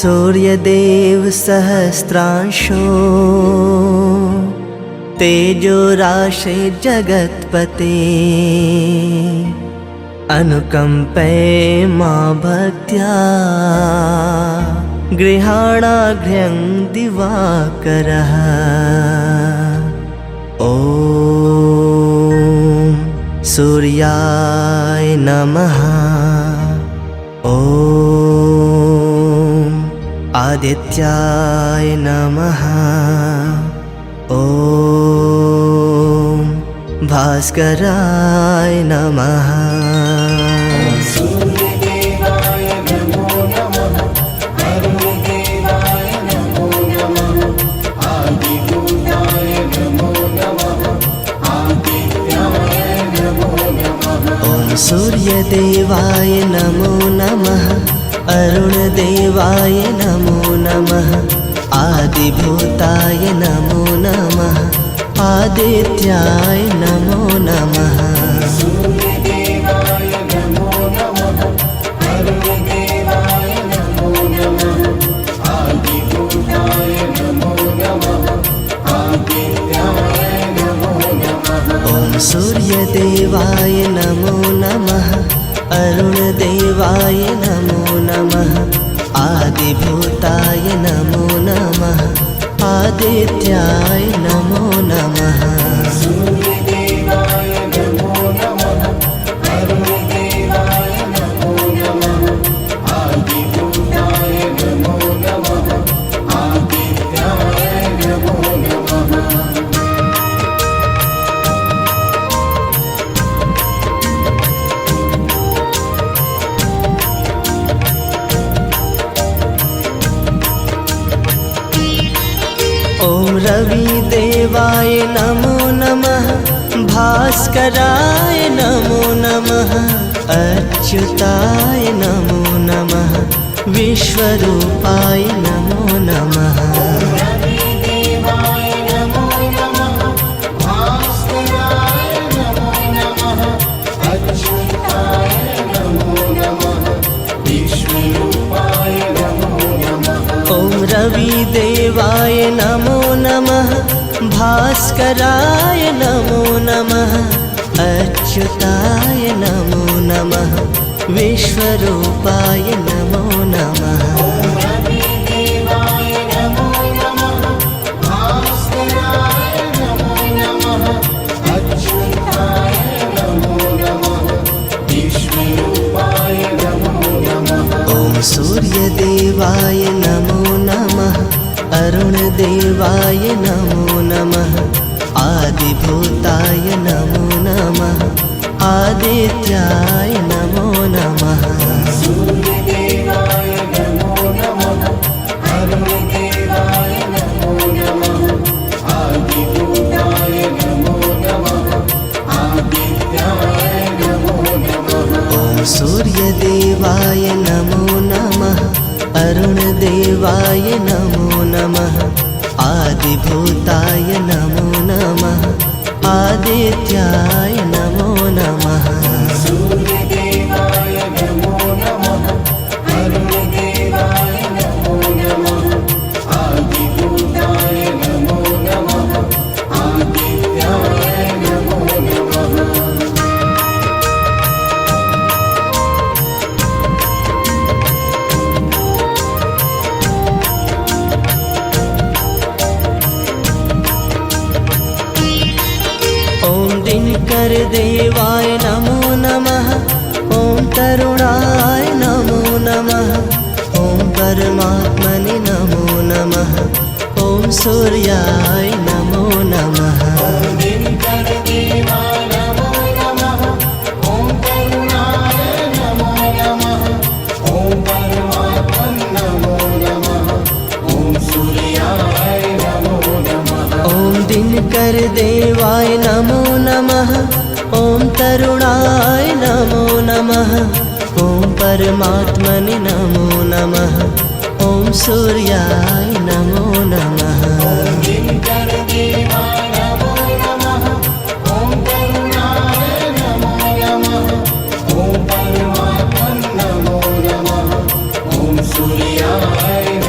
सूर्यदेव सहस्रांशो तेजो राशे जगत्पते अनुकंपे मा भक्त्या गृहाणाघ्र्यं दिवाकरः। ॐ सूर्याय नमः। ॐ आदित्याय नमः। ॐ भास्कराय नमः। सूर्यदेवाय नमो नमः। अरुणदेवाय नमो नमः। आदिभूताय नमो नमः। आदित्याय नमो नमः। ॐ सूर्यदेवाय नमो नमः। अरुणदेवाय नमो नमः। आदिभूताय नमो नमः। आदित्याय नमो नमः। सूर्यदेवाय नमो नमः। अरुणदेवाय नमो नमः। आदिभूताय नमो नमः। आदित्याय नमो नमः। ॐ सूर्यदेवाय नमो नमः। अरुणदेवाय नमो नमः। आदिभूताय नमो नमः। आदित्याय नमो नमः। सूर्यदेवाय नमो नमः। अरुणदेवाय नमो नमः। आदिभूताय नमो नमः। आदित्याय नमो नमः। ॐ रविदेवाय नमो नमः। भास्कराय नमो नमः। अच्युताय नमो नमः। विश्वरूपाय नमो नमः। रविदेवाय नमो नमः। भास्कराय नमो नमः। अच्युताय नमो नमः। विश्वरूपाय नमो नमः। ॐ रविदेवाय नमो नमः। भास्कराय नमो नमः। अच्युताय नमो नमः। विश्वरूपाय नमो नमः। रविदेवाय नमो नमः। भास्कराय नमो नमः। अच्युताय नमो नमः। विश्वरूपाय नमो नमः। ॐ सूर्यदेवाय नमो नमः। अरुणदेवाय नमो नमः। आदिभूताय नमो नमः। आदित्याय नमो नमः। सूर्यदेवाय नमो नमः। अरुणदेवाय नमो नमः। आदिभूताय नमो नमः। आदित्याय नमो नमः। ॐ सूर्यदेवाय नमो नमः। अरुणदेवाय नमो नमः। आदिभूताय नमो नमः। आदित्याय नमो नमः। सूर्यदेवाय नमो नमः। अरुणदेवाय नमो नमः। आदिभूताय नमो नमः। आदित्याय नमो नमः। ॐ दिनकरदेवाय नमो नमः। ॐ तरुणाय नमो नमः। ॐ परमात्मने नमो नमः। ॐ सूर्याय नमो नमः। दिनकरदेवाय नमो नमः। ॐ करुणाय नमो नमः। ॐ परमात्मने नमो नमः। ॐ सूर्याय नमो नमः। ॐ दिनकरदेवाय नमो नमः। ॐ तरुणाय नमो नमः। ॐ परमात्मने नमो नमः। ॐ सूर्याय नमो नमः। दिनकरदेवाय नमो नमः। ॐ करुणाय नमो नमः। ॐ परमात्मने नमो नमः। ॐ सूर्याय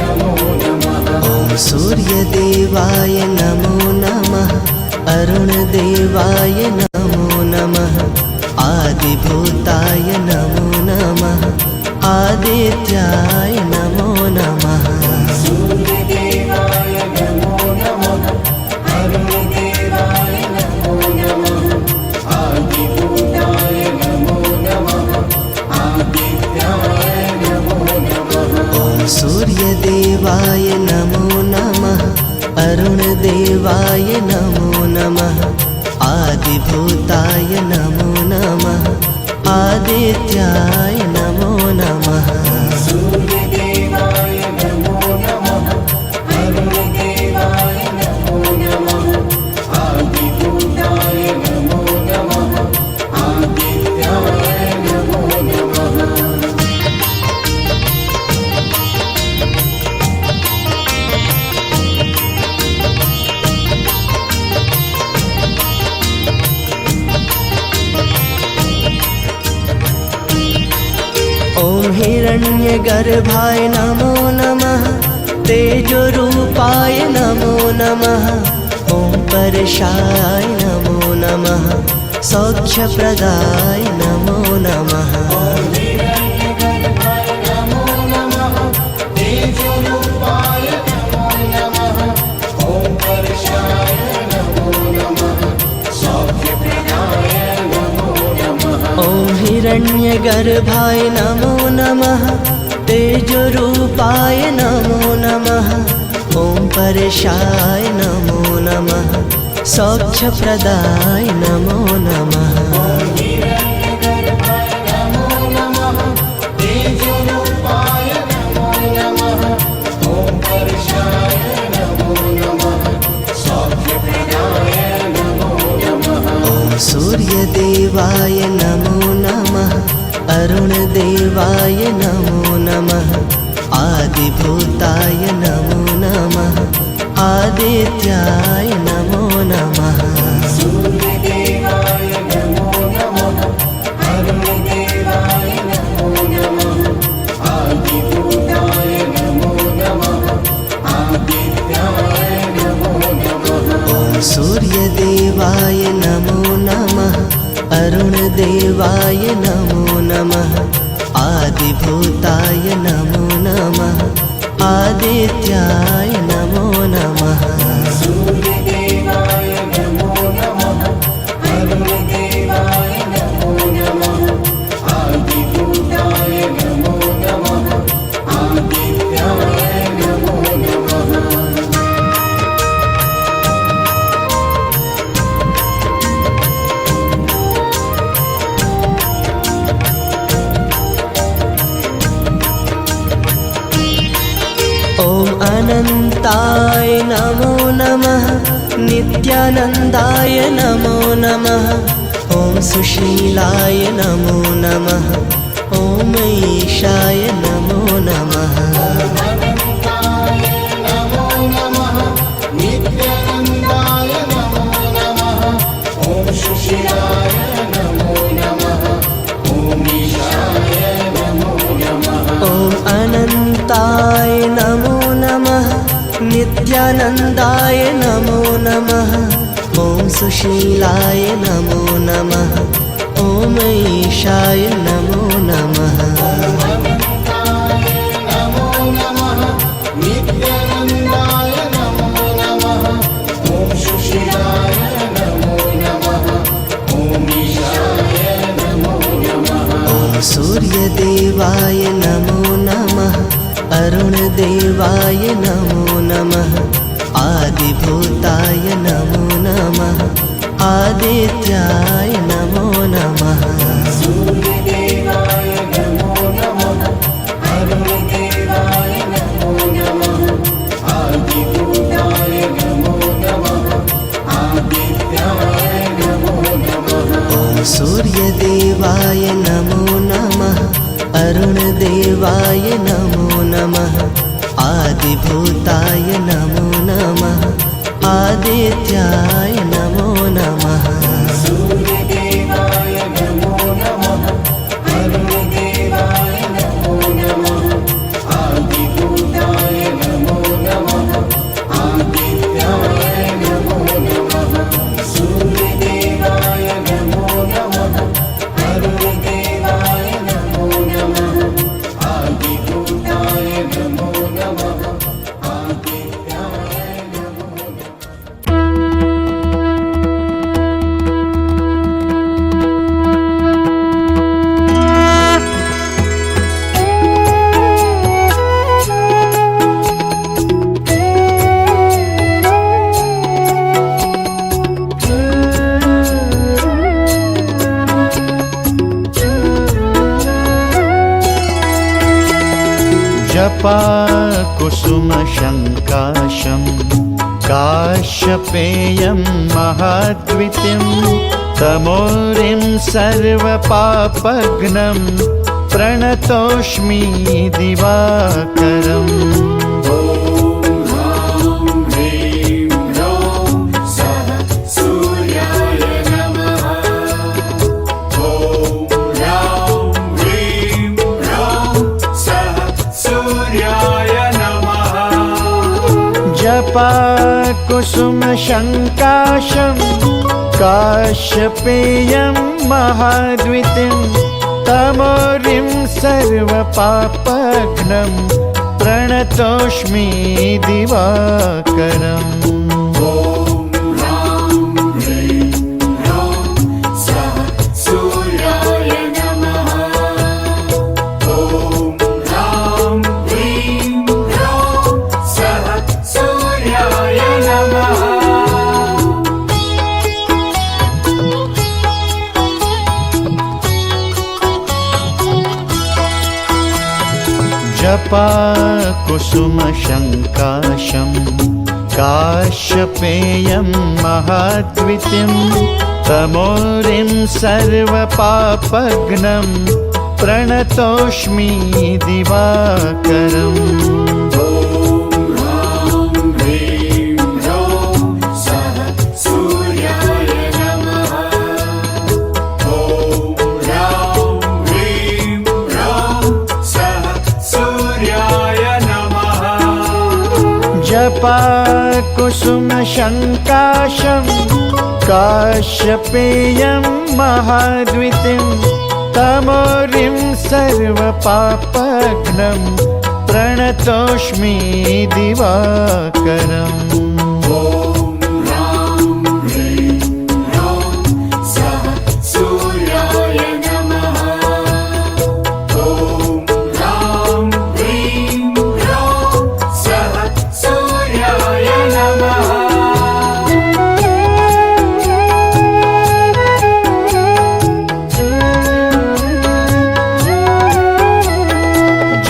सूर्यदेवाय नमो नमः अरुणदेवाय नमो नमः आदिभूताय नमो नमः आदित्याय नमो नमः सूर्यदेवाय नमो नमः अरुणदेवाय नमो नमः आदिभूताय नमो नमः आदित्याय नमो नमः ॐ सूर्यदेवाय नमो नमः अरुणदेवाय नमो नमः आदिभूताय नमो नमः आदित्याय नमो नमः सूर्यदेवाय नमो नमः अरुणदेवाय नमो नमः आदिभूताय नमो नमः आदित्याय नमो नमः ॐ हिरण्यगर्भाय नमो नमः तेजोरूपाय नमो नमः ॐ परशाय नमो नमः सौख्यप्रदाय नमो नमः हिरण्यगर्भाय नमो नमः तेजोरूपाय नमो नमः ॐ परशाय नमो नमः सौख्यप्रदाय नमो नमः ॐ हिरण्यगर्भाय नमो नमः तेजोरूपाय नमो नमः ॐ परशाय नमो नमः सौख्यप्रदाय नमो नमः हिरण्यगर्भाय नमो नमः तेजोरूपाय नमो नमः ॐ परशाय नमो नमः सौख्यप्रदाय नमो नमः ॐ सूर्यदेवाय नमो नमः अरुणदेवाय नमो नमः आदिभूताय नमो नमः आदित्याय नमो नमः सूर्यदेवाय नमो नमः अरुणदेवाय नमो नमः आदिभूताय नमो नमः आदित्याय नमो नमः ॐ सूर्यदेवाय नमो नमः अरुणदेवाय नमो नमः आदिभूताय नमो नमः आदित्याय नमो नमः सूर्यदेवाय नमो नमः अरुणदेवाय नमो नमः आदिभूताय नमो नमः आदित्याय नमो नमः ॐ अनन्ताय नमो नमः नित्यानन्दाय नमो नमः ॐ सुशीलाय नमो नमः ॐ ईशाय नमो नमः अनन्ताय नमो नमः नित्यानन्दाय नमो नमः ॐ सुशीलाय नमो नमः ॐ ईशाय नमो नमः ॐ अनन्ताय नमो नमः नित्यानन्दाय नमो नमः ॐ सुशीलाय नमो नमः ॐ ईशाय नमो नमः अनन्ताय नमो नमः नित्यानन्दाय नमो नमः ॐ सुशीलाय नमो नमः ॐ ईशाय नमो नमः ॐ सूर्यदेवाय नमो नमः अरुणदेवाय नमो नमः आदिभूताय नमो नमः आदित्याय नमो नमः सूर्यदेवाय नमो नमः अरुणदेवाय नमो नमः आदिभूताय नमो नमः आदित्याय नमो नमः ॐ सूर्यदेवाय नमो नमः अरुणदेवाय नमो नमः आदिभूताय नमो नमः आदित्याय नमो नमः सूर्यदेवाय नमो नमः अरुणदेवाय नमो नमः आदिभूताय नमो नमः जपा कुसुमशङ्काशं काश्यपेयं महाद्वितीं तमोरिं सर्वपापघ्नं प्रणतोऽस्मि दिवाकरम् जपा कुसुमशङ्काशं काश्यपेयं महाद्वितीं तमोरिं सर्वपापघ्नं प्रणतोऽस्मि दिवाकरम् जपा कुसुमशङ्काशं काश्यपेयं महाद्वितीं तमोरिं सर्वपापघ्नं प्रणतोऽस्मि दिवाकरम् जपा कुसुमशङ्काशं काश्यपेयं महाद्वितीं तमोरिं सर्वपापघ्नं प्रणतोऽस्मि दिवाकरम्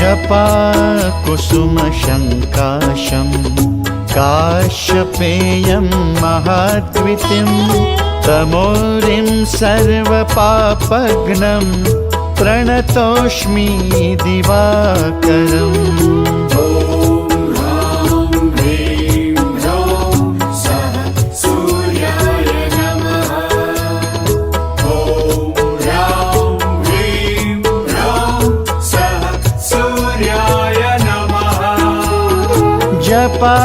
जपा कुसुमशङ्काशं काश्यपेयं महाद्वितीं तमोरिं सर्वपापघ्नं प्रणतोऽस्मि दिवाकरम् जपा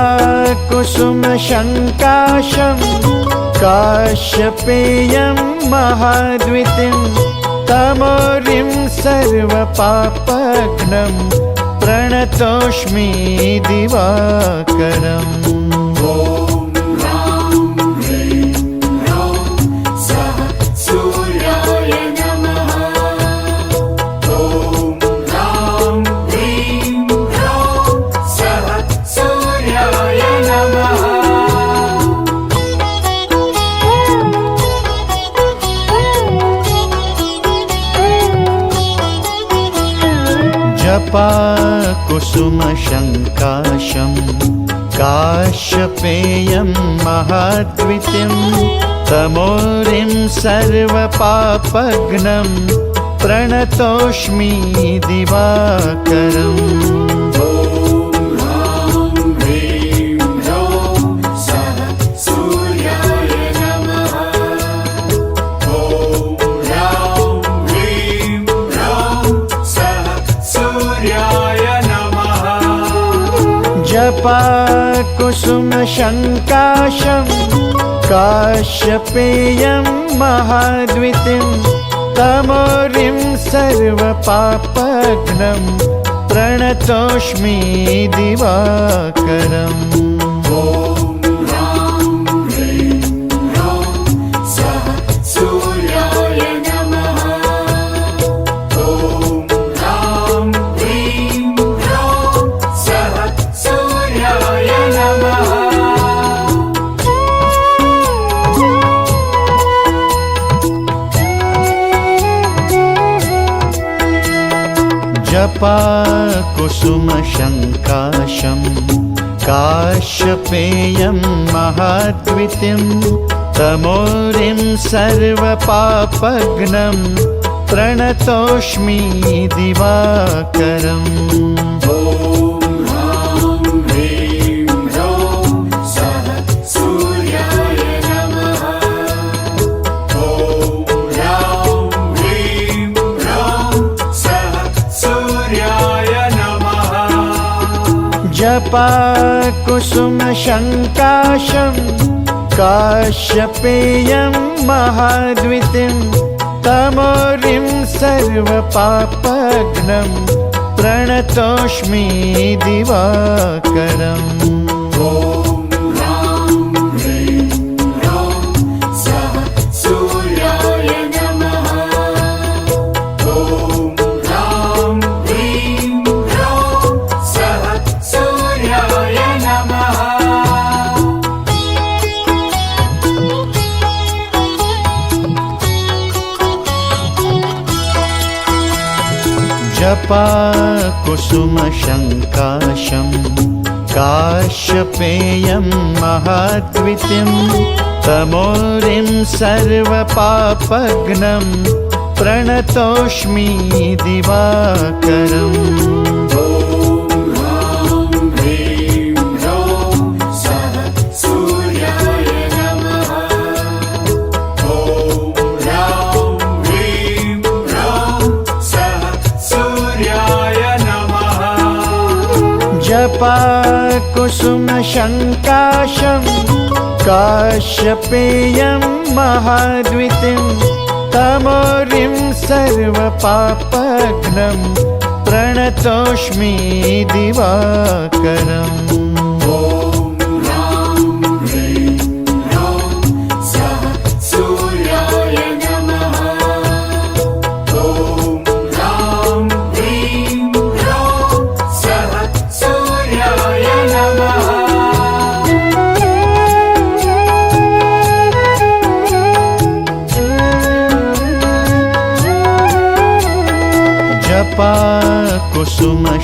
कुसुमशङ्काशं काश्यपेयं महाद्वितीं तमोरिं सर्वपापघ्नं प्रणतोऽस्मि दिवाकरम् जपा कुसुमशङ्काशं काश्यपेयं महाद्वितीं तमोरिं सर्वपापघ्नं प्रणतोऽस्मि दिवाकरम् जपा कुसुमशङ्काशं काश्यपेयं महाद्वितीं तमोरिं सर्वपापघ्नं प्रणतोऽस्मि दिवाकरम् जपाकुसुमशङ्काशं काश्यपेयं महाद्वितिं तमोरिं सर्वपापघ्नं प्रणतोऽस्मि दिवाकरम्। ॐ ह्रां ह्रीं ह्रौं सः सूर्याय नमः। ॐ ह्रां ह्रीं ह्रौं सः सूर्याय नमः। जपाकुसुमशङ्काशं काश्यपेयं महाद्वितिं तमोरिं सर्वपापघ्नं प्रणतोऽस्मि दिवाकरम्। ॐ ह्रां ह्रीं ह्रौं सः सूर्याय नमः। ॐ ह्रां ह्रीं ह्रौं सः सूर्याय नमः। जपाकुसुमशङ्काशं काश्यपेयं महाद्वितिं तमोरिं सर्वपापघ्नं प्रणतोऽस्मि दिवाकरम्। ॐ ह्रां ह्रीं ह्रौं सः सूर्याय नमः। ॐ ह्रां ह्रीं ह्रौं सः सूर्याय नमः। जपाकुसुमशङ्काशं काश्यपेयं महाद्वितिं तमोरिं सर्वपापघ्नं प्रणतोऽस्मि दिवाकरम्। ॐ ह्रां ह्रीं ह्रौं सः सूर्याय नमः। ॐ ह्रां ह्रीं ह्रौं सः सूर्याय नमः।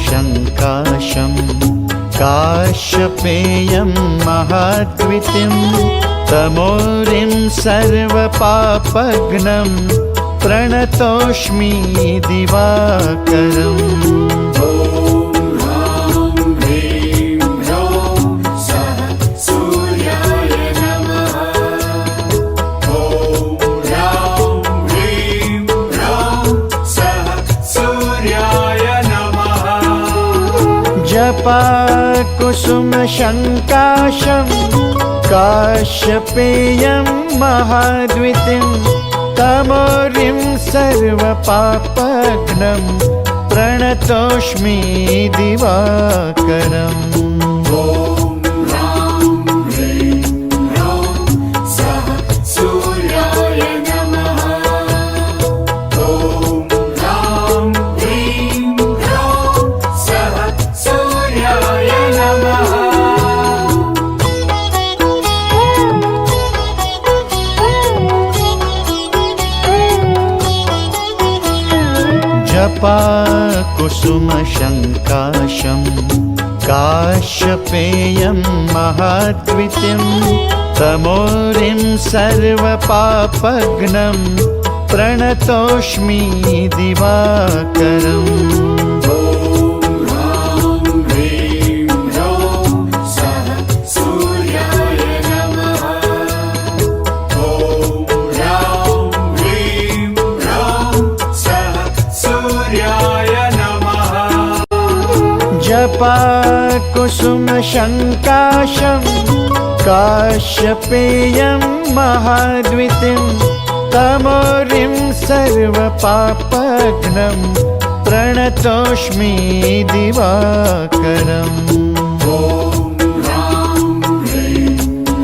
जपाकुसुमशङ्काशं काश्यपेयं महाद्वितिं तमोरिं सर्वपापघ्नं प्रणतोऽस्मि दिवाकरम्। ॐ ह्रां ह्रीं ह्रौं सः सूर्याय नमः। ॐ ह्रां ह्रीं ह्रौं सः सूर्याय नमः। जपाकुसुमशङ्काशं काश्यपेयं महाद्वितिं तमोरिं सर्वपापघ्नं प्रणतोऽस्मि दिवाकरम्। ॐ ह्रां ह्रीं ह्रौं सः सूर्याय नमः। ॐ ह्रां ह्रीं ह्रौं सः सूर्याय नमः। जपाकुसुमशङ्काशं काश्यपेयं महाद्वितिं तमोरिं सर्वपापघ्नं प्रणतोऽस्मि दिवाकरम्। ॐ ह्रां ह्रीं ह्रौं सः सूर्याय नमः। ॐ ह्रां ह्रीं ह्रौं सः सूर्याय नमः। जपाकुसुमशङ्काशं काश्यपेयं महाद्वितिं तमोरिं सर्वपापघ्नं प्रणतोऽस्मि दिवाकरम्। ॐ ह्रां ह्रीं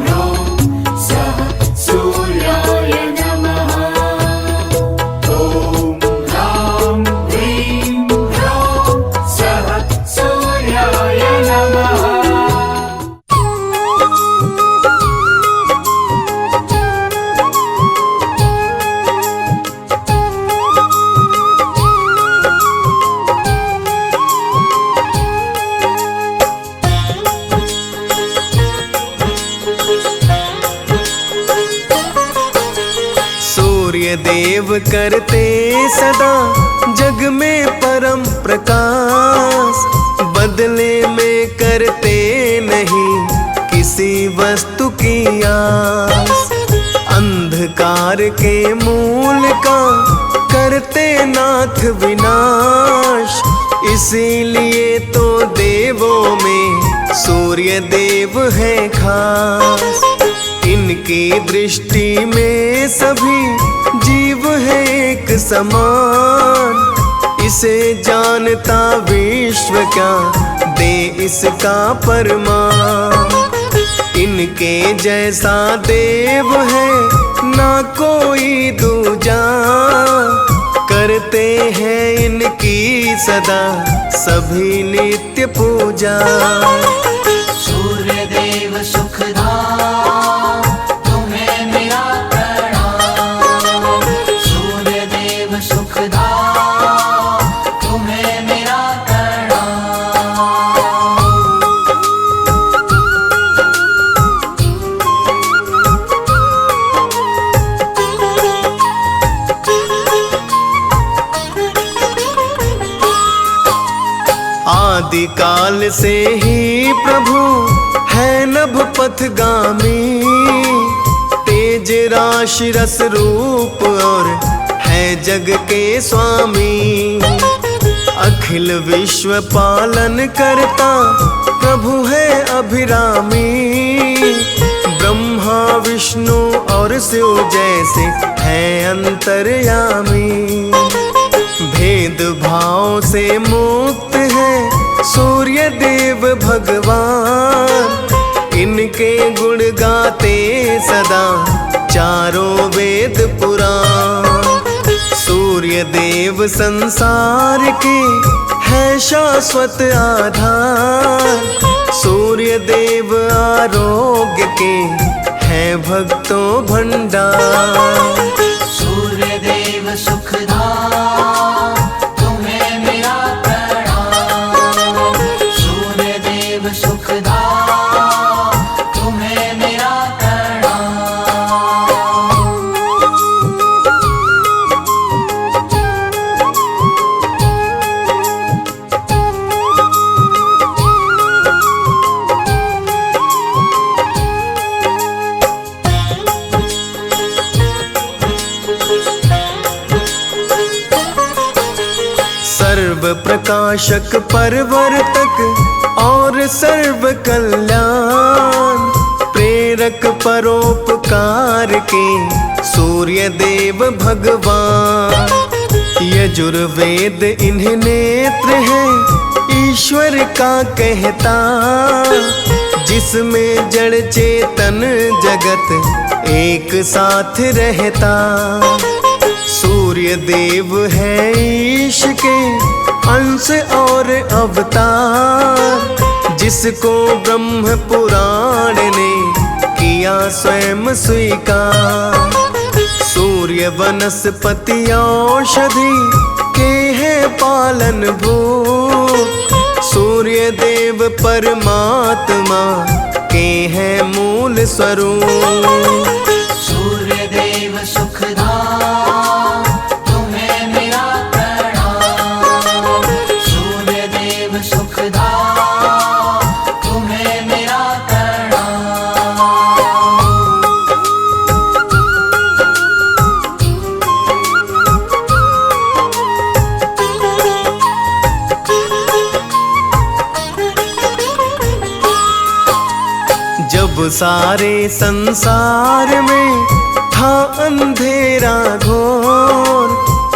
ह्रौं सः सूर्याय नमः। ॐ ह्रां ह्रीं ह्रौं सः सूर्याय नमः। देव करते सदा जग में परम प्रकाश, बदले में करते नहीं किसी वस्तु की आस। अंधकार के मूल का करते नाथ विनाश, इसीलिए तो देवों में सूर्य देव है खास। इनकी दृष्टि में सभी जीव है एक समान, इसे जानता विश्व क्या दे इसका प्रमाण। इनके जैसा देव है ना कोई दूजा, करते हैं इनकी सदा सभी नित्य पूजा। सूर्य देव सुखदां तुम्हें मेरा प्रणाम, सूर्य देव सुखदां तुम्हें मेरा आदि काल से ही प्रभु है नभ पथगामी, तेज राशि रस रूप और है जग के स्वामी। अखिल विश्व पालन करता प्रभु है अभिरामी, ब्रह्मा विष्णु और शिव जैसे है अंतर्यामी। भेद भाव से मुक्त है सूर्य देव भगवान, इनके गुण गाते सदा चारों वेद पुराण। सूर्य देव संसार के है शाश्वत आधार, सूर्य देव आरोग्य के है भक्तों भंडार। सूर्य देव सुखदां तुम्हें मेरा प्रणाम, सूर्य देव सुखदां तुम्हें मेरा प्रणाम। सर्व प्रकाशक परवर्तक और सर्व कल्याण, प्रेरक परोपकार के सूर्य देव भगवान। यजुर्वेद इन्हें नेत्र है ईश्वर का कहता, जिसमें जड़ चेतन जगत एक साथ रहता। सूर्य देव है ईश के अंश और अवतार, जिसको ब्रह्म पुराण ने किया स्वयं स्वीकार। सूर्य वनस्पति औषधि के है पालन भूत, सूर्य देव परमात्मा के है मूल स्वरूप। सूर्य देव सुखदां तुम्हें मेरा प्रणाम, सूर्य देव सुखदां तुम्हें मेरा जब सारे संसार में था अंधेरा घोर,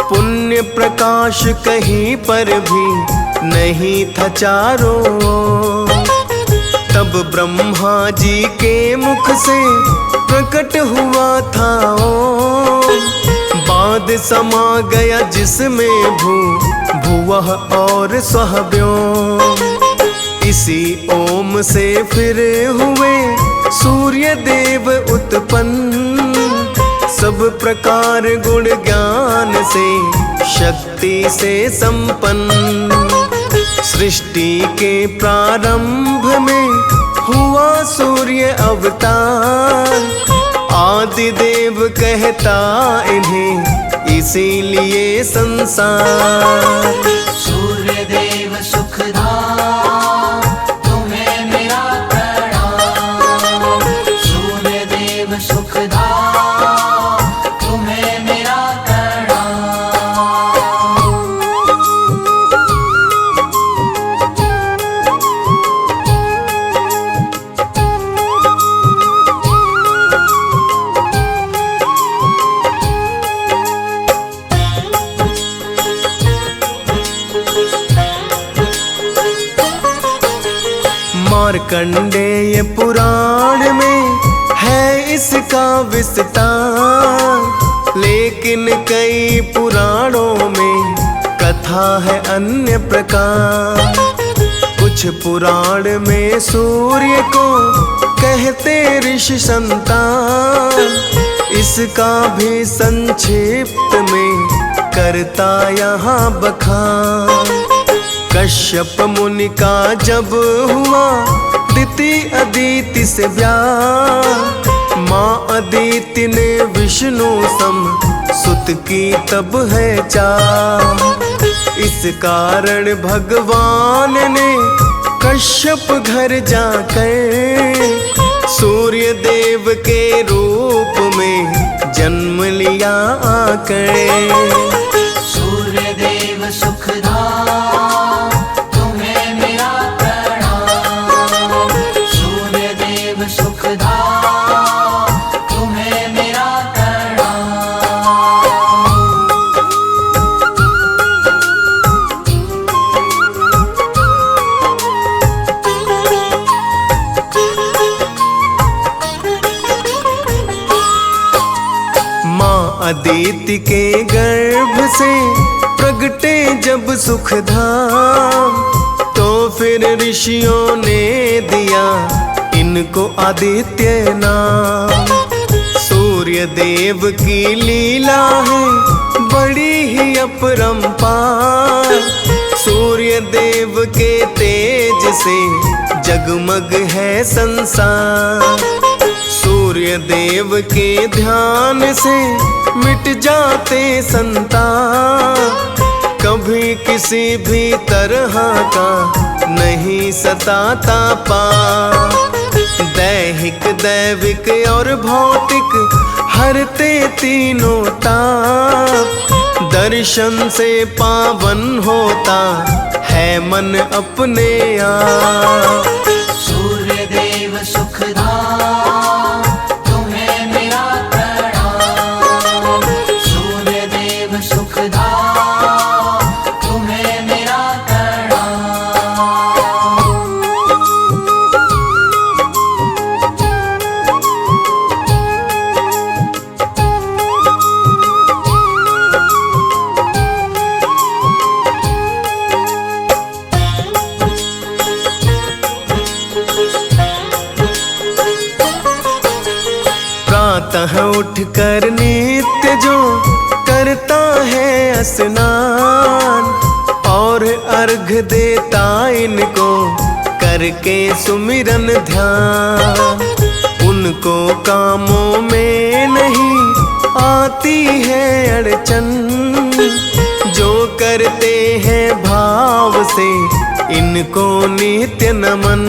पुण्य प्रकाश कहीं पर भी नहीं था चारों ओर। तब ब्रह्मा जी के मुख से प्रकट हुआ था ओम, बाद समा गया जिसमें भुवः और स्वः व्योम। इसी ओम से फिर हुए सूर्य देव उत्पन्न, सब प्रकार गुण ज्ञान से शक्ति से संपन्न। सृष्टि के प्रारंभ में हुआ सूर्य अवतार, आदि देव कहता इन्हें इसीलिए संसार। सूर्य देव सुखदाम तुम्हें मेरा प्रणाम। सूर्य देव सुखदाम तुम्हें मेरा प्रणाम। मार्कंडेय पुराण में है इसका विस्तार, लेकिन कई पुराणों में कथा है अन्य प्रकार। कुछ पुराण में सूर्य को कहते ऋषि संतान, इसका भी संक्षिप्त में करता यहाँ बखान। कश्यप मुनि का जब हुआ दिति अदिति से ब्याह, माँ अदिति ने विष्णु सम सुत की तब है चाह। इस कारण भगवान ने कश्यप घर जाकर सूर्य देव के रूप में जन्म लिया आकर। सूर्य देव सुखदाम तुम्हें मेरा प्रणाम। सूर्य देव सुखदाम तुम्हें मेरा प्रणाम। माँ अदिति के गर्भ से प्रगटे जब सुखधाम, तो फिर ऋषियों ने दिया इनको आदित्य नाम। सूर्य देव की लीला है बड़ी ही अपरंपार, सूर्य देव के तेज से जगमग है संसार। सूर्य देव के ध्यान से मिट जाते संताप, कभी किसी भी तरह का नहीं सताता पाप। दैहिक दैविक और भौतिक हरते तीनों ताप, दर्शन से पावन होता है मन अपने आप। सूर्य देव सुखदाम तुम्हें मेरा प्रणाम। सूर्य देव सुखदाम तुम्हें मेरा प्रणाम। प्रातः उठ कर नित्य जो करता है स्नान, और अर्घ देता इनको करके सुमिरन ध्यान। उनको कामों में नहीं आती है अड़चन, जो करते हैं भाव से इनको नित्य नमन।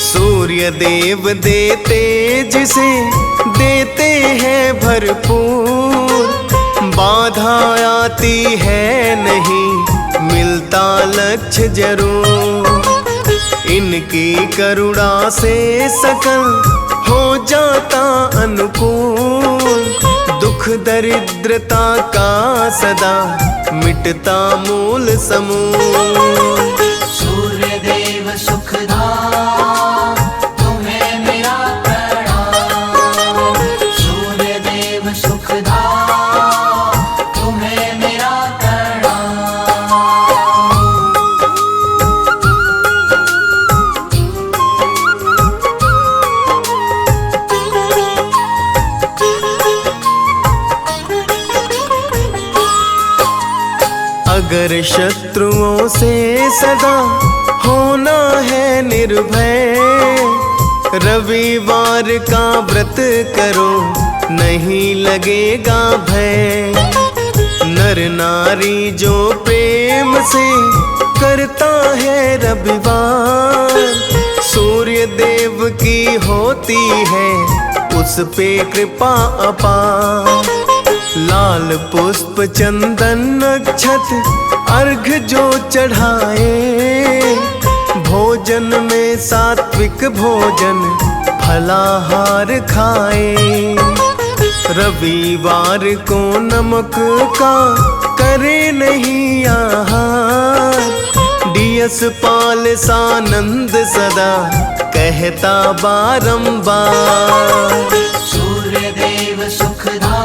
सूर्य देव देते जिसे देते हैं भरपूर, बाधा आती है नहीं मिलता लक्ष्य जरूर। इनकी करुणा से सकल हो जाता अनुकूल, दुख दरिद्रता का सदा मिटता मूल समूल। सूर्य देव सुखदाम तुम्हें मेरा प्रणाम। सूर्य देव सुखदाम तुम्हें मेरा प्रणाम। अगर शत्रुओं से सदा होना है निर्भय, रविवार का व्रत करो नहीं लगेगा भय। नर नारी जो प्रेम से करता है रविवार, सूर्य देव की होती है उस पे कृपा अपार। लाल पुष्प चंदन अक्षत अर्घ जो चढ़ाए, भोजन में सात्विक भोजन फलाहार खाए। रविवार को नमक का करे नहीं आहार, डीएस पाल सानंद सदा कहता बारंबार। सूर्य देव सुखदा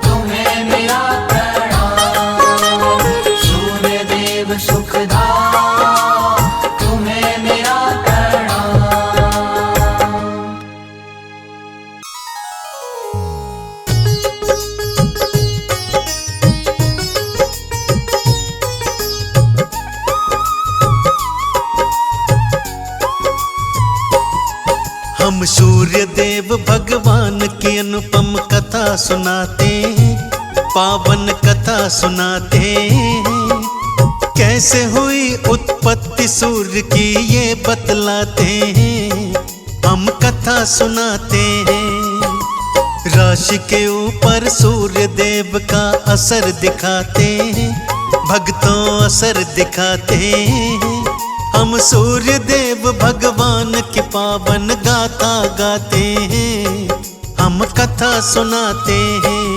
तुम्हें मेरा प्रणाम। सूर्य देव सुखदा तुम्हें मेरा प्रणाम। हम सूर्य देव भगवान की अनुपम कथा सुनाते हैं, पावन कथा सुनाते हैं। कैसे हुई उत्पत्ति सूर्य की ये बतलाते हैं, हम कथा सुनाते हैं। राशि के ऊपर सूर्य देव का असर दिखाते हैं, भक्तों असर दिखाते हैं। हम सूर्य देव भगवान की पावन गाथा गाते हैं, हम कथा सुनाते हैं।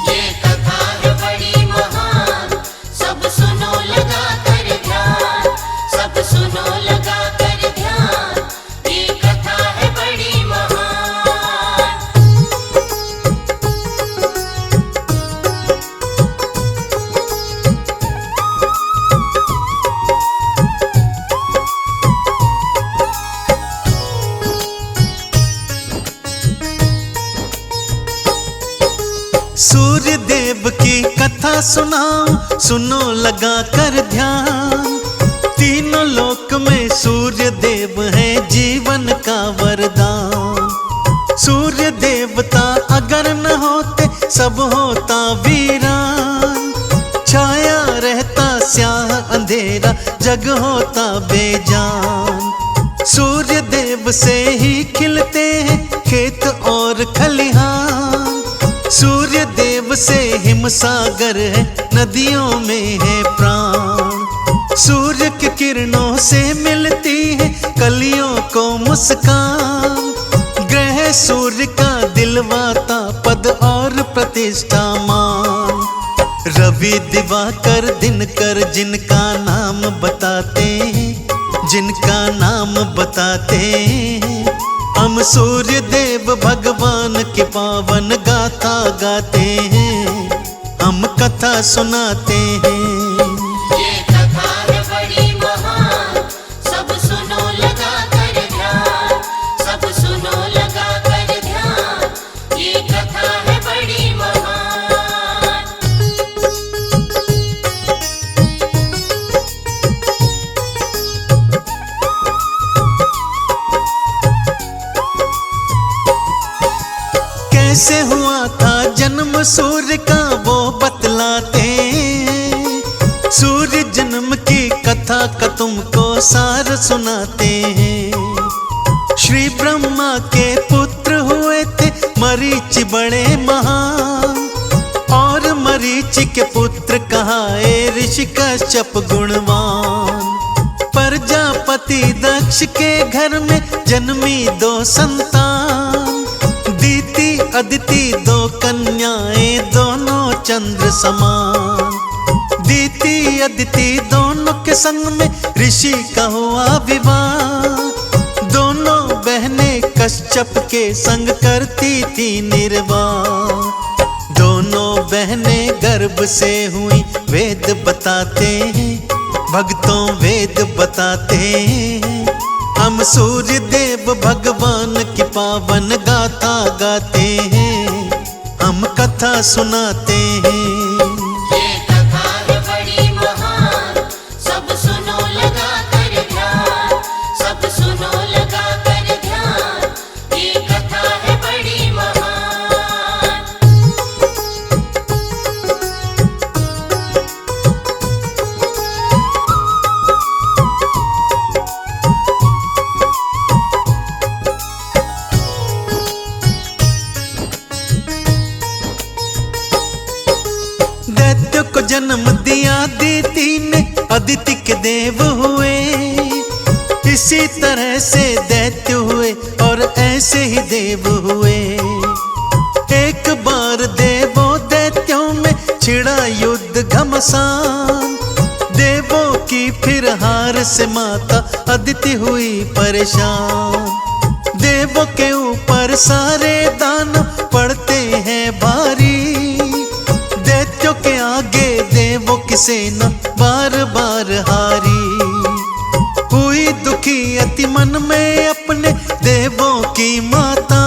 ये कथा है बड़ी महान, सब सुनो लगा कर ध्यान। सब सुनो लगा कर ध्यान, ये कथा है बड़ी महान। सूर्य देव की कथा सुनाओ, सुनो लगा कर ध्यान। तीनों लोक में सूर्य देव है जीवन का वरदान। सूर्य देवता अगर न होते सब होता वीरान। छाया रहता स्याह अंधेरा, जग होता बेजान। सूर्य देव से ही खिलते हैं खेत और खलिहान। सूर्य देव से हिमसागर है, नदियों में है प्राण। सूर्य की किरणों से मिलती है कलियों को मुस्कान। ग्रह सूर्य का दिलवाता पद और प्रतिष्ठा मान। रवि दिवाकर दिनकर जिनका नाम बताते हैं, जिनका नाम बताते हैं। हम सूर्य देव भगवान की पावन गाथा गाते हैं, हम कथा सुनाते हैं। ये कथा है बड़ी महान, सब सुनो लगा कर ध्यान। सब सुनो लगा कर ध्यान, ये कथा है बड़ी महान। कैसे हुआ था जन्म सूर्य का वो बतलाते हैं। सूर्य जन्म की कथा का तुमको सार सुनाते हैं। श्री ब्रह्मा के पुत्र हुए थे मरीचि बड़े महान। और मरीचि के पुत्र कहाए ऋषि कश्यप गुणवान। प्रजापति दक्ष के घर में जन्मी दो संतान। दीति अदिति दो कन्याएं दोनों चंद्र समान। दीति अदिति दोनों के संग में ऋषि का हुआ विवाह। दोनों बहनें कश्यप के संग करती थी निर्वाह। दोनों बहनें गर्भ से हुई वेद बताते हैं, भक्तों वेद बताते हैं। हम सूर्य देव भगवान की पावन गाथा गाते हैं, हम कथा सुनाते हैं। ये कथा है बड़ी महान, सब सुनो लगा कर ध्यान। सब सुनो लगा कर ध्यान, ये कथा है बड़ी महान। अदिति के देव हुए, इसी तरह से दैत्य हुए और ऐसे ही देव हुए। एक बार देवों दैत्यों में छिड़ा युद्ध घमासान, देवों की फिर हार से माता अदिति हुई परेशान। देवों के ऊपर सारे दानव पड़ते हैं भारी, दैत्यों के आगे देवों की सेना बार बार हारी। हुई दुखी अति मन में अपने देवों की माता,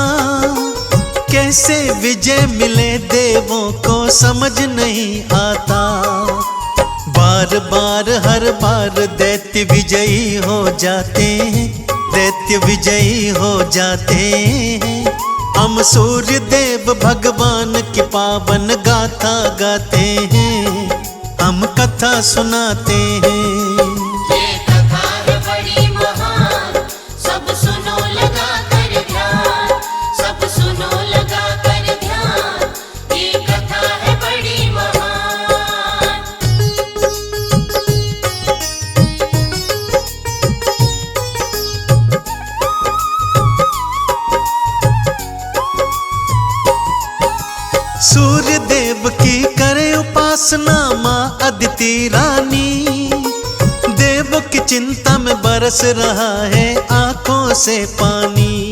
कैसे विजय मिले देवों को समझ नहीं आता। बार बार हर बार दैत्य विजयी हो जाते हैं, दैत्य विजयी हो जाते हैं। हम सूर्य देव भगवान की पावन गाथा गाते हैं, हम कथा सुनाते हैं। ये कथा है बड़ी महान, सब सुनो लगा कर ध्यान, सब सुनो लगा कर ध्यान, ये कथा है बड़ी महान। सूर्य देव की करे उपासना माँ अदिति रानी, देवों की चिंता में बरस रहा है आंखों से पानी।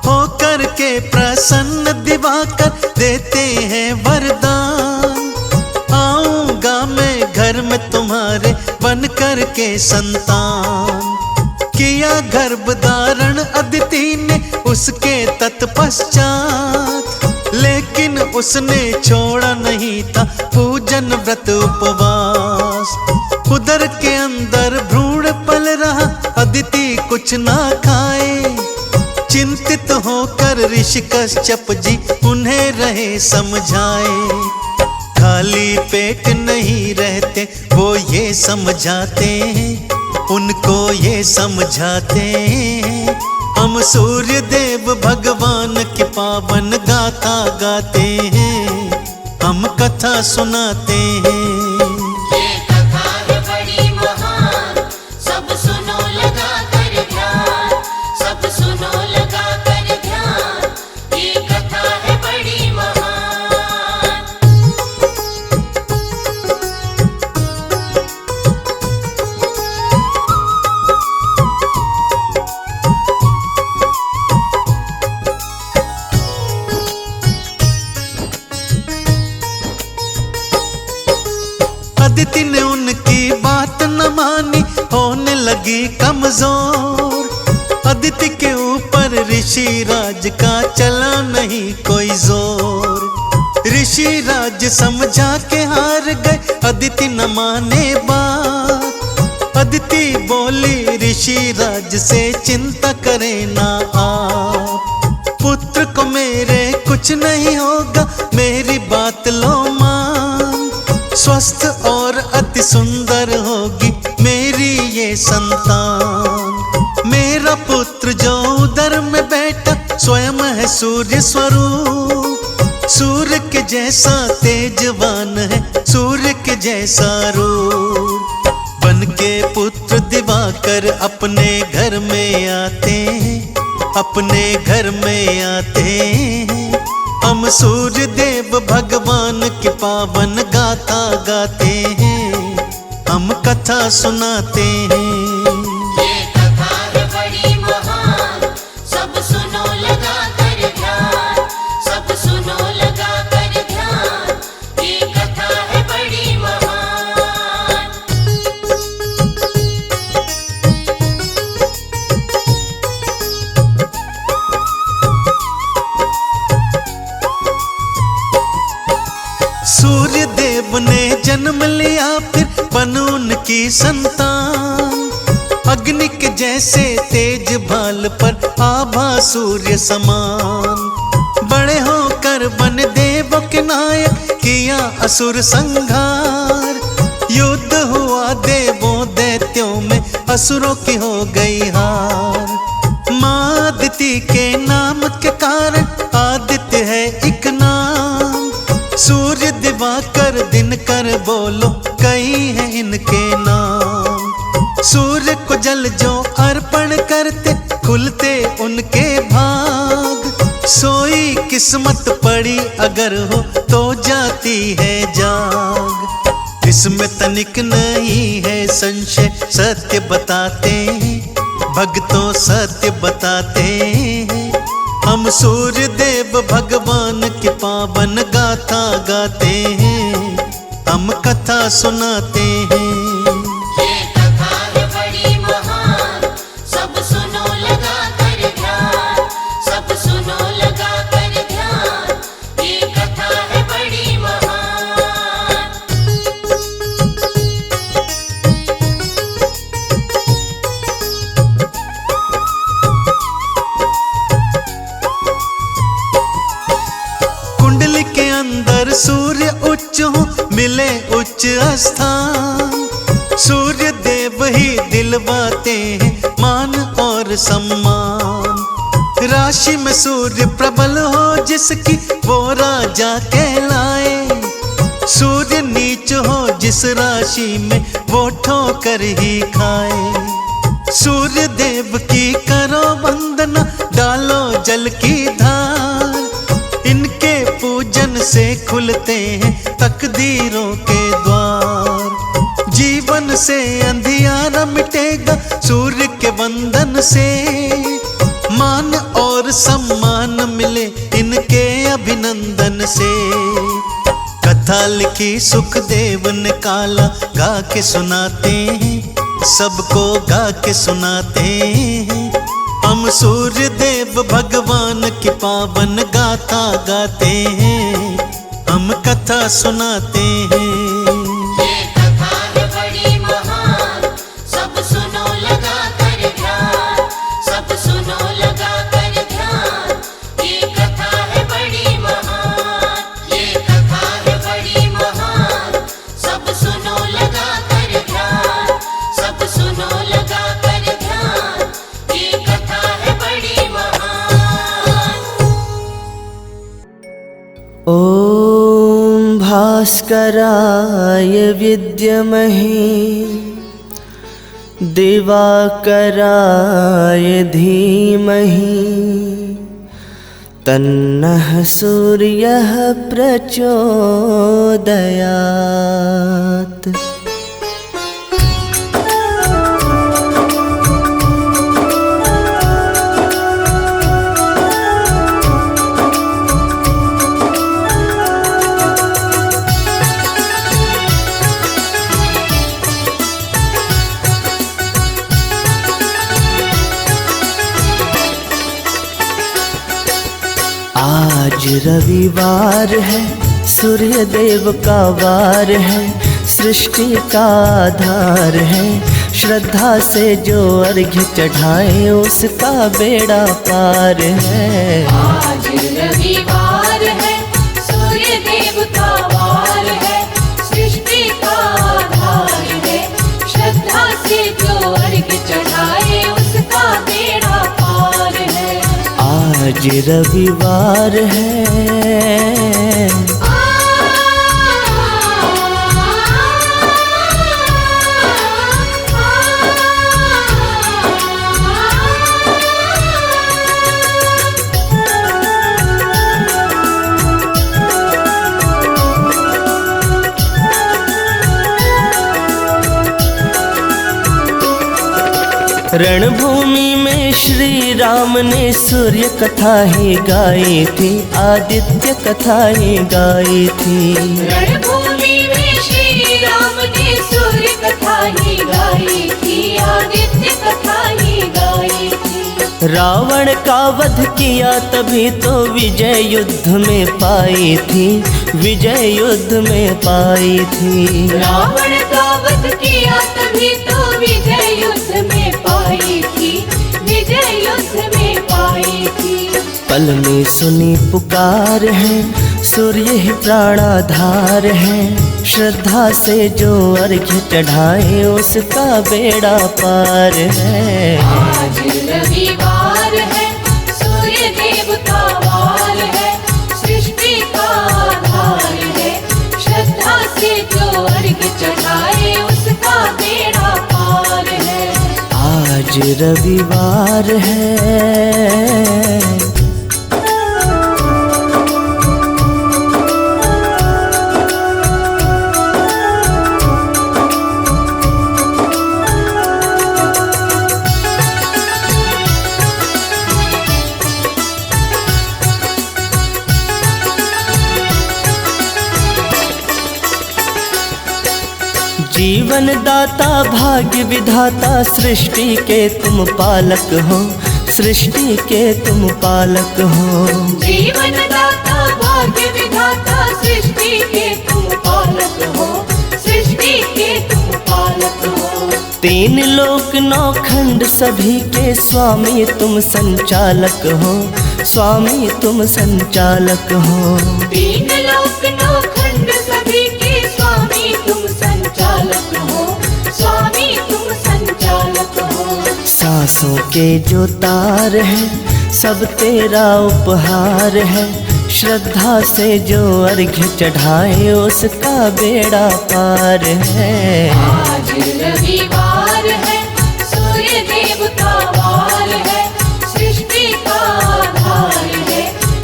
होकर के प्रसन्न दिवाकर देते हैं वरदान, आऊंगा मैं घर में तुम्हारे बन कर के संतान। किया गर्भ धारण अदिति ने उसके तत्पश्चात, लेकिन उसने छोड़ा नहीं था पूजन व्रत उपवास। उदर के अंदर भ्रूण पल रहा अदिति कुछ ना खाए, चिंतित होकर ऋषि कश्यप जी उन्हें रहे समझाए। खाली पेट नहीं रहते वो ये समझाते हैं, उनको ये समझाते हैं। हम सूर्य देव भगवान की पावन गाथा गाते हैं, हम कथा सुनाते हैं। ये कथा है बड़ी महान, सब सुनो लगा कर ध्यान, सब सुनो लगा कर ध्यान, ये कथा है बड़ी महान। अदिति ने उनकी बात न मानी, होने लगी कमजोर। अदिति के ऊपर ऋषि राज का चला नहीं कोई जोर। ऋषि राज समझा के हार गए, अदिति न माने बात। अदिति बोली ऋषि राज से चिंता करे ना आप, पुत्र को मेरे कुछ नहीं होगा, मेरी बात लो मान। स्वस्थ और अति सुंदर होगी मेरी ये संतान। मेरा पुत्र जो उदर में बैठा स्वयं है सूर्य स्वरूप। सूर्य के जैसा तेजवान है, सूर्य के जैसा रूप। बन के पुत्र दिवाकर अपने घर में आते हैं, अपने घर में आते हैं। हम सूर्य देव भगवान की पावन गाथा गाते हैं, हम कथा सुनाते हैं। ये कथा है बड़ी महान, सब सुनो लगा कर ध्यान, सब सुनो लगा कर ध्यान, ये कथा है बड़ी महान। सूर्य देव ने जन्म लिया फिर बन उनकी संतान। अग्नि के जैसे तेज भाल पर आभा सूर्य समान। बड़े होकर बन देवों के नायक किया असुर संहार। युद्ध हुआ देवों दैत्यों में असुरों की हो गई हार। माँ अदिति के नाम के कारण आदित्य है एक नाम। सूर्य दिवाकर दिनकर बोलो कई है इनके नाम। किस्मत पड़ी अगर हो तो जाती है जाग। इसमें तनिक नहीं है संशय, सत्य बताते हैं भक्तों सत्य बताते हैं। हम सूर्य देव भगवान की पावन गाथा गाते हैं, हम कथा सुनाते हैं। ये कथा है बड़ी महान, सब सुनो लगा कर ध्यान, सब सुनो लगा कर ध्यान। ये कथा है बड़ी महान। कुंडली के अंदर सूर्य उच्च हो मिले उच्च स्थान। सूर्य देव ही दिलवाते हैं मान और सम्मान। राशि में सूर्य प्रबल हो जिसकी वो राजा कहलाए। सूर्य नीच हो जिस राशि में वो ठोकर ही खाए। सूर्य देव की करो वंदना, डालो जल की धार। इनके पूजन से खुलते हैं तकदीरों के द्वार। जीवन से अंधियारा मिटेगा सूर्य के वंदन से। मान और सम्मान मिले इनके अभिनंदन से। कथा लिखी सुखदेव ने काला, गा के सुनाते हैं सबको गा के सुनाते हैं। हम सूर्य देव भगवान की पावन गाथा गाते हैं, हम कथा सुनाते हैं। ये कथा है बड़ी महान, सब सुनो लगा कर ध्यान, सब सुनो लगा कर ध्यान। ये कथा है बड़ी महान, ये कथा है बड़ी महान, सब सुनो लगा कर ध्यान, सब सुनो लगा कर ध्यान। ये कथा है बड़ी महान। ॐ भास्कराय विद्महे दिवाकराय धीमहि तन्नः सूर्यः प्रचोदयात्। आज रविवार है, सूर्य देव का वार है, सृष्टि का आधार है। श्रद्धा से जो अर्घ्य चढ़ाए उसका बेड़ा पार है। आज रविवार है, सूर्य देव का वार है, सृष्टि का आधार है। श्रद्धा से जो अर्घ्य चढ़ाए उसका बेड़ा पार है। आज रविवार है। रणभूमि में श्री राम ने सूर्य कथा ही गाई थी, आदित्य कथा ही गाई थी। रणभूमि में श्री राम ने सूर्य कथा ही गाई थी, आदित्य कथा ही गाई थी। रावण का वध किया तभी तो विजय युद्ध में पाई थी, विजय युद्ध में पाई थी। रावण का वध किया तभी तो विजय युद्ध में पाई थी, विजय युद्ध में पाई थी। पल में सुनी पुकार है, सूर्य ही प्राणाधार है। श्रद्धा से जो अर्घ्य चढ़ाए उसका बेड़ा पार है। आज रविवार है, सूर्य देव का वार है, सृष्टि का आधार है। श्रद्धा से जो अर्घ्य चढ़ाए उसका बेड़ा पार है। आज रविवार है। जीवन दाता भाग्य विधाता सृष्टि के तुम पालक हो, सृष्टि के तुम पालक हो। जीवन दाता भाग्य विधाता सृष्टि के तुम पालक हो, सृष्टि के तुम पालक हो। तीन लोक नौ खंड सभी के स्वामी तुम संचालक हो, स्वामी तुम संचालक हो। तीन लोक नौ खंड सभी के स्वामी तुम संचालक हो, स्वामी तुम संचालक हो। सांसों के जो तार हैं सब तेरा उपहार है, श्रद्धा से जो अर्घ्य चढ़ाए उसका बेड़ा पार है। आज रविवार है, सूर्य देव का वार है, सृष्टि का आधार है,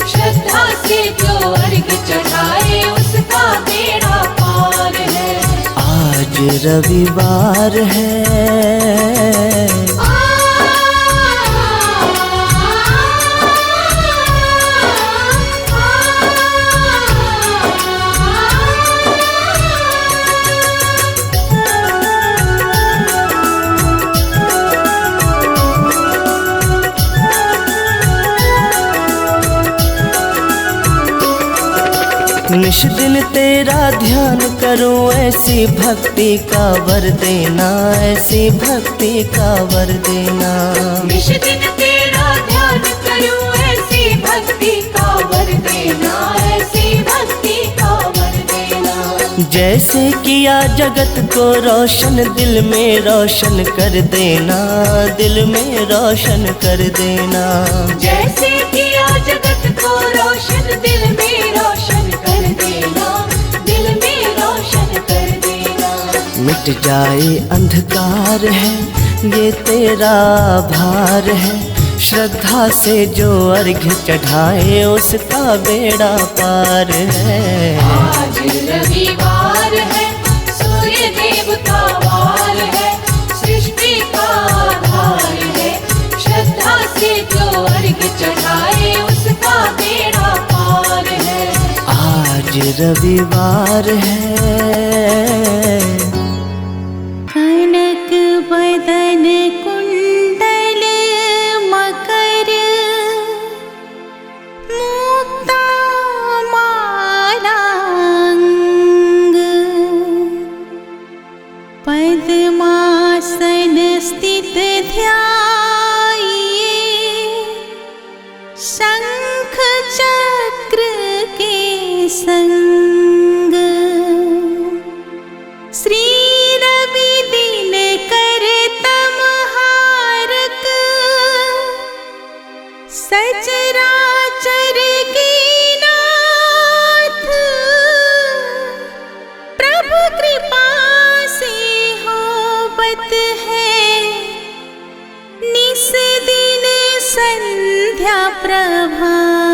श्रद्धा से जो अर्घ्य चढ़ाए उसका बेड़ा पार है। आज रविवार है। निश दिन तेरा ध्यान करूं ऐसी भक्ति का वर देना, ऐसी भक्ति का वर देना। निश दिन तेरा ध्यान करूं ऐसी भक्ति का वर देना, ऐसी भक्ति का वर देना। जैसे किया जगत को रोशन दिल में रोशन कर देना, दिल में रोशन कर देना। जैसे किया जगत को रोशन दिल में रोशन कर देना, दिल में रोशन कर देना। मिट जाए अंधकार है ये तेरा भार है, श्रद्धा से जो अर्घ्य चढ़ाए उसका बेड़ा पार है। आज रविवार है, सूर्य देव का वार है, सृष्टि का आधार है, श्रद्धा से जो अर्घ्य चढ़ाए उसका बेड़ा पार है। आज रविवार है। कनक बदन कुंडल मकर मुक्ता मालांग पद्मासन स्थित ध्याये शंख चक्र के संग। श्री रवि दिन कर तमहारक सचराचर के नाथ, प्रभु कृपा से होवत है निस दिन संध्या प्रभात।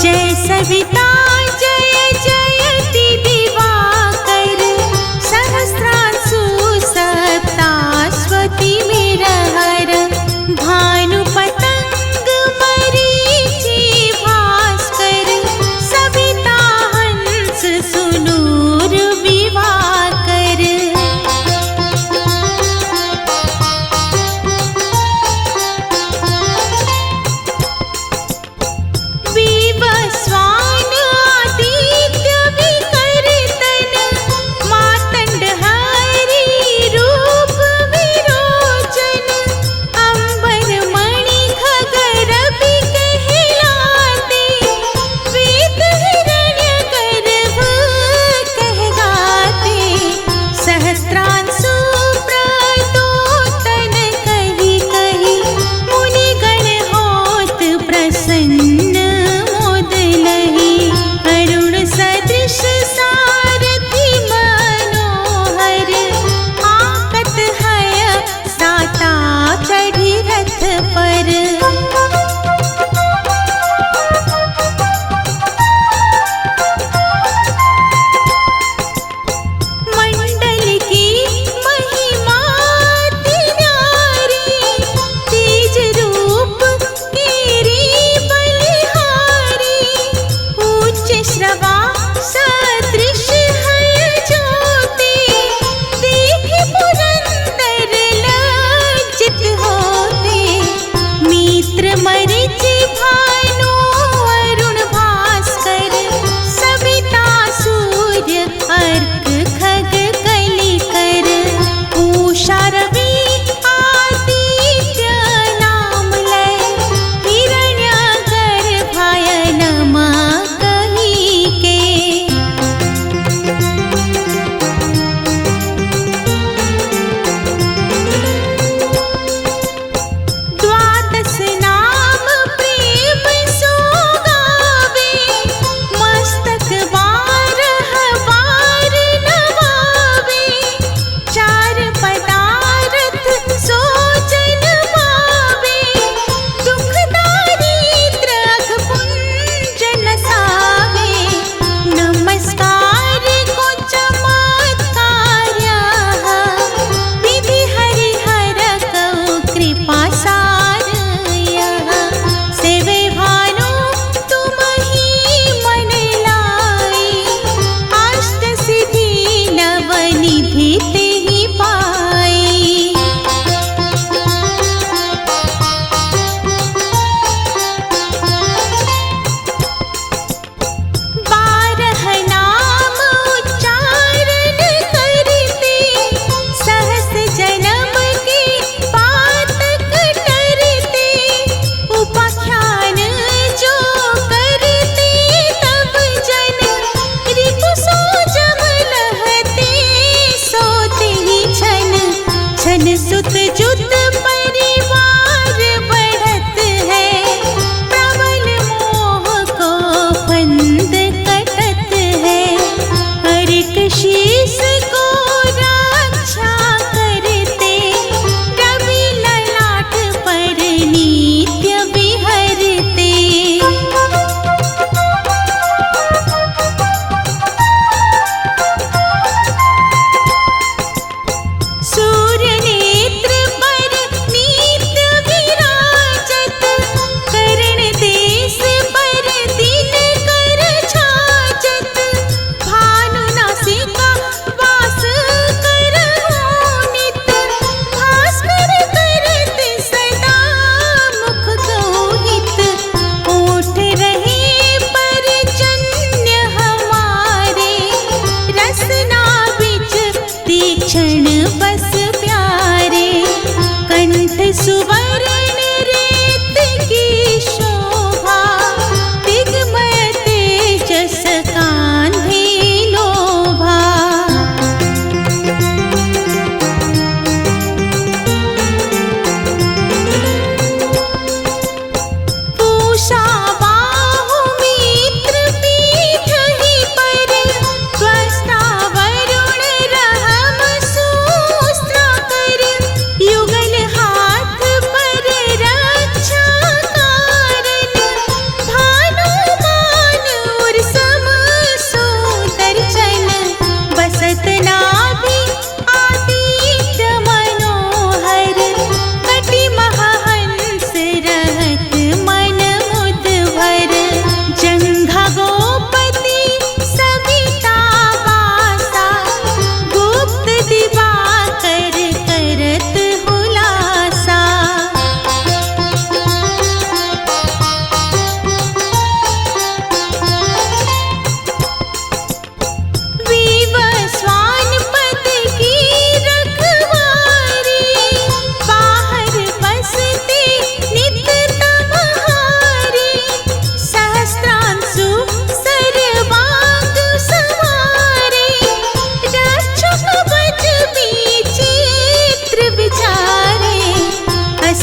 जय सविता जय जयति दिवाकर, सहस्रांशु सप्ताश्वती मेरहर, भानु पतंग मरीचि भास्कर, सविता हंस सुनूर विवाकर। विवस्वान आदित्य विकर्तन, मातंड हरि रूप विरोचन, अंबर मणि खगर भी कहलाते, वेद हिरण्य गर्भ कहगाते, सहस्त्रांशु प्रदोतन कही कही, मुनिगण होत प्रसन्न मोदलहि, अरुण सदृश सारथि मनोहर, आकत हय साता चढ़ी रथ पर। मंडल की महिमा तिनारी,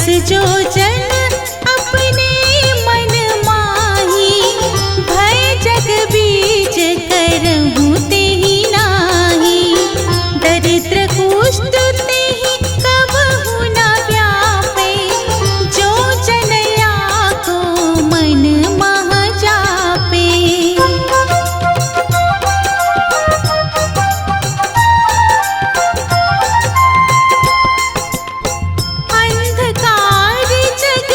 बस जो जन अपने मन माही, भय जग बीज करहु तेहि नाही। दरिद्र कुष्ठ तेहि कबहु न व्यापे, जो जनया को मन मह जापे। अंधकार जग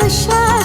आशा